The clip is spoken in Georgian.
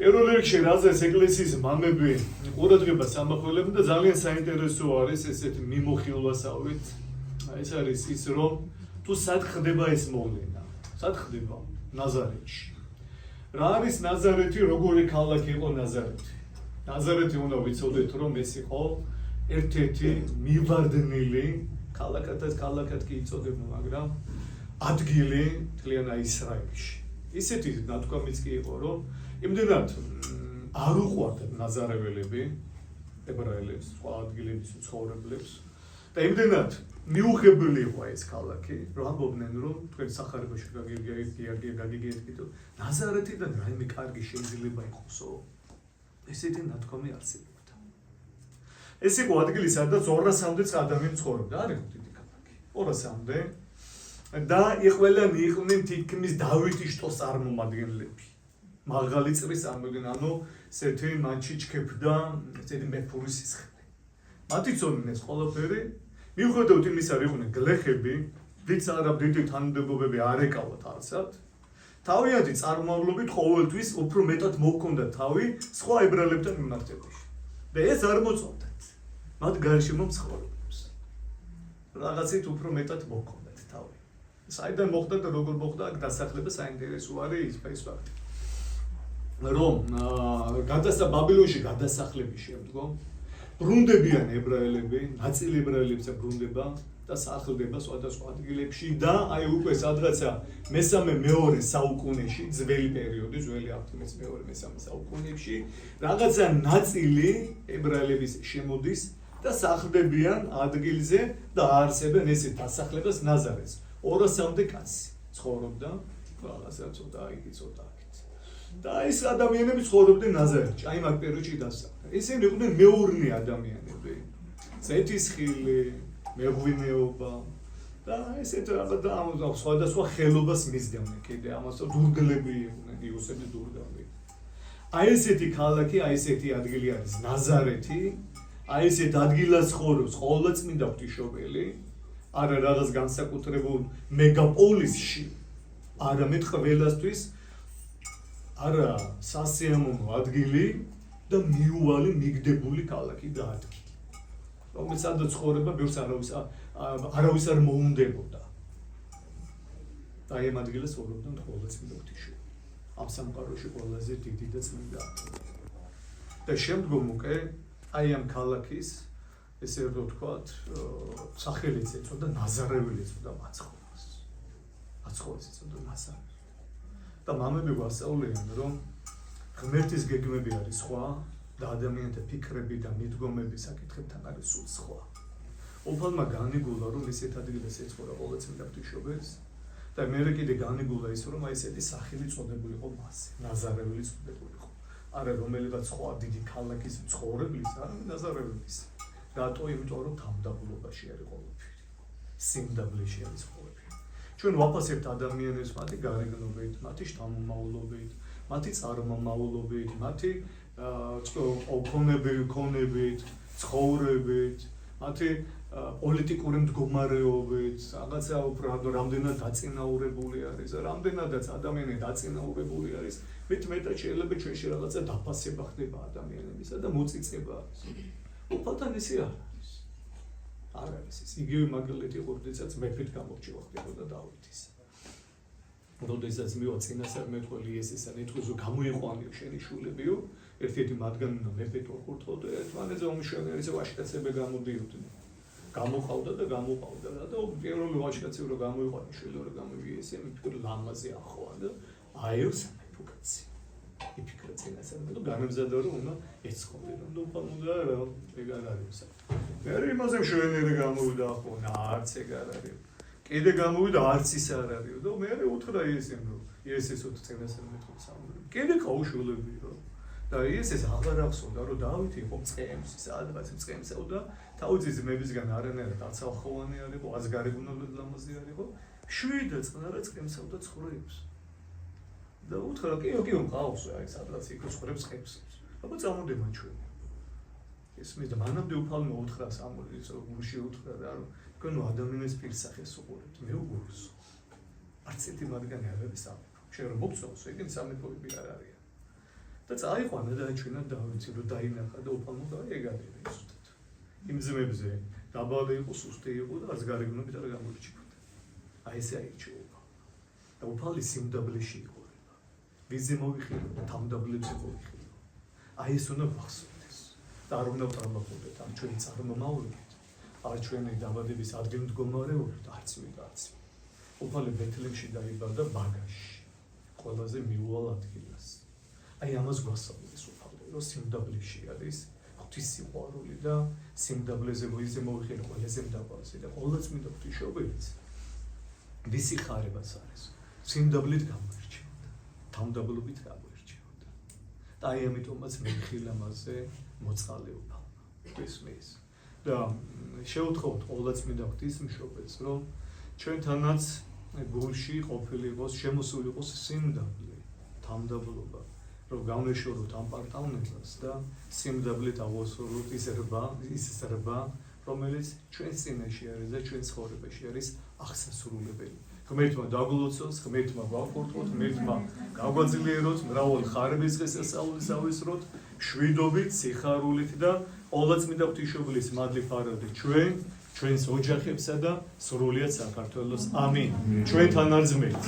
პირველ რიგში რაზეც ეკლესიის მამები ყურადღებას ამახვილებენ და ძალიან საინტერესო არის ესეთი მიმოხილვასავით. ეს არის ის რომ თუ სად ხდება ეს მოვლენა. სად ხდება? ნაზარეთში. რა არის ნაზარეთი, როგორი ქალაქი იყო ნაზარეთი? ნაზარეთი უნდა ვიცოდეთ რომ ეს იყო ერთ-ერთი მივარდნილი ქალაქად კი იწოდება, მაგრამ ადგილი მთლიანად ისრაელში. ისეთი ნათქვამიც კი იყო, რომ იმდენად არ უყვარდათ ნაზარველები ებრაელებს, სხვა ადგილების მცხოვრებლებს და იმდენად მიუღებელი იყო ეს ქალაქი, რომ ამბობდნენ, რომ თქვენ სახარებაში გაგიგეთ, ნაზარეთიდან რაიმე კარგი შეიძლება იყოსო. ესეთი ნათქვამი არსებობდა. ეს იყო ადგილი, სადაც 200-მდე ადამიანი ცხოვრობდა, არ იყო დიდი ქალაქი. 200-მდე და ყველანი იყვნენ თითქმის დავითის შტოს წარმომადგენლები. მაღალი წრის ამბობენ, ანუ ესეთი მათში ჩქეფდა ესეთი მეფური სისხლი. მათი ცოდნენ ეს ყველაფერი, მიუხედავად იმისა, რომ იყვნენ გლეხები, დიდი თანამდებობები არ ეკავათ არსად. თავიანთი წარმომავლობით ყოველთვის უფრო მეტად მოჰქონდა თავი სხვა ებრაელებთან მიმართებაში. და ეს არ მოწონდათ. მათ გარშემო მცხოვრებლებს. რაღაცით უფრო მეტად მოჰქონდათ თავი. საიდან მოხდა და როგორ მოხდა აქ დასახლება საინტერესო არის ის ფაქტი. რომ ბაბილონში გადასახლების შემდგომ ბრუნდებიან ებრაელები, ნაწილი ებრაელებს ბრუნდება და სახლდება სხვადასხვა ადგილებში და აი უკვე სადღაცა მესამე-მეორე საუკუნეში, ძველი პერიოდი, ძველი აღთქმის მეორე-მესამე საუკუნეებში, რაღაცა ნაწილი ებრაელების შემოდის და სახლდებიან ადგილზე და აარსებენ ესეთ დასახლებას ნაზარეთს. 200-მდე კაცი ცხოვრობდა, რაღაცა ცოტა იგი ცოტა აქეთ. და ეს ადამიანები ცხოვრობდნენ ნაზარეთში, აი მაგ პერიოდში დასახლდნენ. ესენი იყვნენ მეურნე ადამიანები. ზეთისხილი, მეღვინეობა და ესეთ რაღაცა სხვადასხვა ხელობას მისდევდნენ კიდე, ამასო დურგლები იყვნენ, იოსები დურგლები. აი ესეთი ქალაქი, აი ესეთი ადგილი არის ნაზარეთი, აი ესეთ ადგილას ცხოვრობს ყოვლადწმინდა ღვთისმშობელი, არა რაღაც განსაკუთრებულ მეგაპოლისში, არამედ ყველასთვის არა სასიამოვნო ადგილი და მიუვალი მიგდებული ქალაქი და ადგილი. რომელიც სადაც ცხოვრება ბევრს არავის არ მოუნდებოდა. და აი ამ ადგილას ცხოვრობდნენ ყოვლადწმინდა ღვთისმშობელი. ამ სამყაროში ყველაზე დიდი და წმინდა. და შემდგომ უკვე აი ამ ქალაქის ესე რომ ვთქვათ, სახელიც ეწოდა ნაზარეველი ეწოდა მაცხოვარს. მაცხოვარს ეწოდა ნაზარეველი. და მამები გვასწავლიან, რომ ღმერთის გეგმები არის სხვა და ადამიანთა ფიქრები და მიდგომები საკითხებთან არის სულ სხვა. უფალმა განიგულა, რომ ესეთ ადგილას ეწყურა ყოვლადწმინდა ღვთისმშობელს და მერე კიდე განიგულა ის, რომ აი ესეთი სახელი წოდებულიყო მასზე, ნაზარეველი წოდებულიყო. არა რომელიღაც სხვა დიდი ქალაქის მცხოვრებლის, არამედ ნაზარეველის. რატო? იმიტომ რომ თავდაბლობაში არის ყოველფერი. სიმდაბლეში არის ყოველფერი. ჩვენ ვაფასებთ ადამიანებს მათი გარეგნობით, მათი შთამომავლობით, მათი წარმომავლობით, მათი ქონებით, ცხოვრებით, მათი პოლიტიკური მდგომარეობით, რაღაცა უფრო რამდენად დაწინაურებული არის, რამდენადაც ადამიანი დაწინაურებული არის, მეტად შეიძლება ჩვენში რაღაცა დაფასება ხდება ადამიანებისა და მოწიწება არის. უფალთან ისე არ არის. არ არის ეს. იგივე მაგალითი იყო, როდესაც მეფედ გამორჩევა ხდებოდა დავითის. როდესაც მივა წინასწარმეტყველი იესესა ნეთქვისო გამოიყვანიო შენი შვილებიო, ერთ-ერთი მათგანი უნდა მეფედ ორქურთხოდა, ერთმანეთზე ომშვენი ისე ვაჟკაცები გამოდიოდნენ. გამოყავდა და გამოყავდა და პირველი ვაჟკაცი რო გამოიყვანა შვილო რო გამოვიესე, მიფიქრე ლამაზი ახლა და აიოს სამეფო კაცი. იფიქრა წინასწარმეტყველი განმზადა რომ უნდა ეცხობი რომ უფალმუნდა რა ეგ არ არის. მე იმაზე მშვენიერი გამოვიდა ახლა არც ეგ არ არის. კიდე გამოვიდა არც ის არ არის და მე უთხრა იესემ რომ იესესო წინასწარმეტყველს ამბობ. კიდე ყაუშულები რომ და იესეს აღარ ახსოვდა რომ დავითი იყო მწყემს, სადღაც მწყემსაო და თავის ძმებისგან არანაირად აცალხოვანი არ იყო, აზგარებუნებად ლამაზი არ იყო, 7 წლად მწყემსაო და ცხოვრობს. და უთხრა კი მყავს აი სადღაც იქ ცხოვრობს ხებს. აბა წამოდემა ჩვენ. ეს მე და მანამდე უფალმა უთხრა სამოდის გულში უთხრა რა რომ თქვენ ადამიანის პირსახეს უყურებთ, მე უგულს. არც ერთი მათგანი არ არის სამეფო. შენ რომ მოგწონს, ეგენ სამეფოები არ არის. და წაიყვანა და ჩვენა დავიცი რომ დაინახა და უფალმა და ეგ არის ზუსტად. იმ ძმებზე დაბალი იყო, სუსტი იყო და არც გარეგნობით არ გამოირჩეოდა. აი ესე აირჩევა. და უფალი სიმდაბლეში იყო. ვიზე მოვიხილო და თამდაბლებზე მოვიხილო. აი ეს უნდა გახსოვდეს. და არ უნდა ტრამბაყოთ ამ ჩვენი წარმომავლობით. არ ჩვენი დაბადების ადგილმდგომარეობით, არც ვიღაც. უფალი ბეთლემში დაიბადა ბაგაში. ყველაზე მიუვალ ადგილას. აი ამას გვასწავლის უფალი, რომ სიმდაბლეში არის ღვთის სიყვარული და სიმდაბლეზე ვიზე მოვიხილო ყველაზე მდაბალზე და ყოველწმინდა ღვთისმშობელიც ვისი ხარებაც არის. სიმდაბლით გამოირჩეოდა, თამდაბლობით გამოირჩეოდა. და აი ამიტომაც მიხილა მასზე მოწყალე უფალმა. ისმის. და შეუთხოვთ ყოველწმინდა ღვთისმშობელს, რომ ჩვენთანაც გულში ყოფილიყოს, შემოსული იყოს სიმდაბლე, თამდაბლობა, რომ განვეშოროთ ამ პარტავნებას და სიმდაბლით ავოსურვოთ ის ზრბა, რომელიც ჩვენს წინაშე არის და ჩვენს ცხოვრებაში არის აღსასრულებელი. ღმერთმა დაგლოცოს, ღმერთმა გვახურტყოთ, ღმერთმა გაგვაძლიეროთ, მრავალი ხარების დღესასწაულის ავისროთ, მშვიდობით, სიხარულით და ყოველწმინდა ღვთისმშობელის მადლით ფარავდეთ ჩვენს ოჯახებსა და სრულიად საქართველოს. ამინ. ჩვენთან არ ძმეთ.